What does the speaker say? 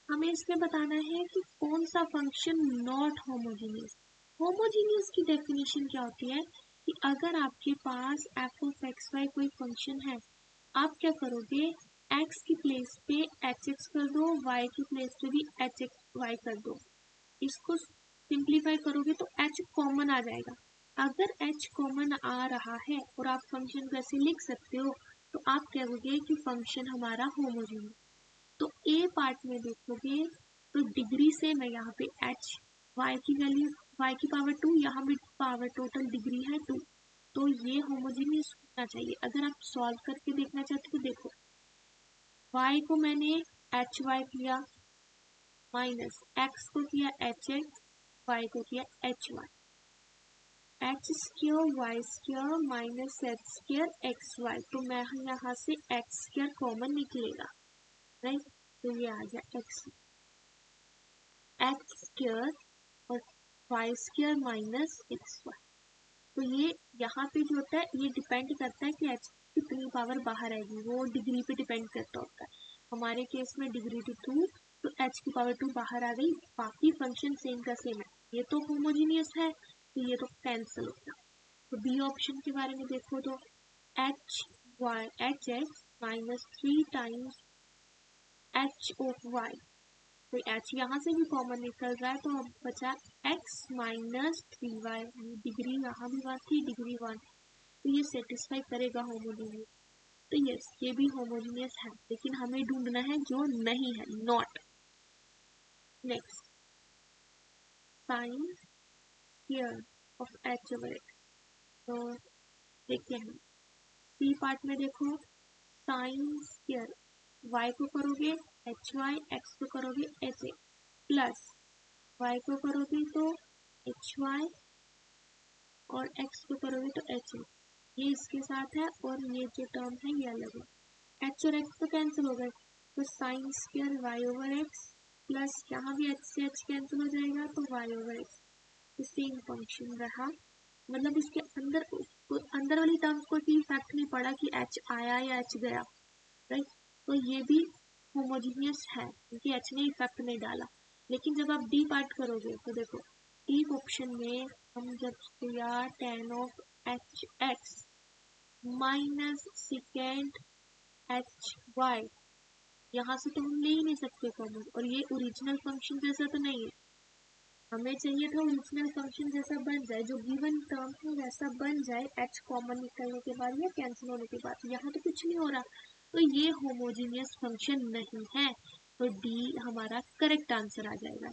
हमें इसमें बताना है कि कौन सा फंक्शन नॉट होमोजीनियस। होमोजीनियस की डेफिनेशन क्या होती है कि अगर आपके पास एफ ऑफ एक्स वाई कोई फंक्शन है, आप क्या करोगे, एक्स की प्लेस पे एच एक्स कर दो, वाई की प्लेस पे भी एच एक्स वाई कर दो। इसको सिंप्लीफाई करोगे तो एच कॉमन आ जाएगा। अगर एच कॉमन आ रहा है और आप फंक्शन को ऐसे लिख सकते हो तो आप कहोगे कि फंक्शन हमारा होमोजीनियस। तो ए पार्ट में देखोगे तो डिग्री से मैं यहाँ पे एच वाई की वैल्यू वाई की पावर 2, यहाँ भी पावर टोटल डिग्री है 2, तो ये होमोजीनियस होना चाहिए। अगर आप सॉल्व करके देखना चाहते हो तो देखो, y को मैंने एच वाई किया माइनस एक्स को किया एच एक्स, वाई को किया h y, h square y square minus h square x y, तो मैं यहाँ से एक्स स्क्वायर कॉमन निकलेगा, राइट। तो ये आ गया एक्स स्क्वायर और y square minus x y. तो ये यहाँ पे जो होता है ये डिपेंड करता है कि एच कितनी पावर बाहर आएगी, वो डिग्री पे डिपेंड करता होता है। हमारे केस में डिग्री टू 2, तो एच की पावर 2 बाहर आ गई, बाकी फंक्शन सेम का सेम है। ये तो होमोजीनियस है तो ये तो कैंसिल हो गया। तो बी ऑप्शन के बारे में देखो तो h y h x minus 3 times h of y, तो एच यहाँ से भी कॉमन निकल रहा है, तो अब बचा एक्स माइनस 3y, डिग्री यहाँ भी 1 थी, डिग्री 1, तो ये सेटिस्फाई करेगा होमोजीनियस। तो यस ये भी होमोजीनियस है, लेकिन हमें ढूंढना है जो नहीं है, not. Next sine square of H over x, तो देखते हैं सी पार्ट में देखो, साइन स्क्वायर y को करोगे एच वाई, एक्स को करोगे एच एक्स, प्लस y को करोगे तो एच वाई और x को करोगे तो एच एक्स, ये इसके साथ है और ये जो टर्म है ये अलग है। h और x तो कैंसिल हो गए, तो sine square y over x plus यहाँ भी h से h कैंसिल हो जाएगा तो y over x, same function रहा। मतलब इसके अंदर वाली टर्म्स को भी इफेक्ट नहीं पड़ा कि h आया या h गया, राइट। तो ये भी होमोजीनियस है क्योंकि h ने इफेक्ट नहीं डाला। लेकिन जब आप डी पार्ट करोगे तो देखो डी ऑप्शन में हम जब किया tan of h x minus second h y, यहाँ से तो हम ले ही नहीं सकते कॉमन, और ये ओरिजिनल फंक्शन जैसा तो नहीं है। हमें चाहिए था ओरिजिनल फंक्शन जैसा बन जाए, जो गिवन टर्म है वैसा बन जाए एच कॉमन निकलने के बाद या कैंसिल होने के बाद, यहाँ तो कुछ नहीं हो रहा, तो ये होमोजीनियस फंक्शन नहीं है। तो डी हमारा करेक्ट आंसर आ जाएगा।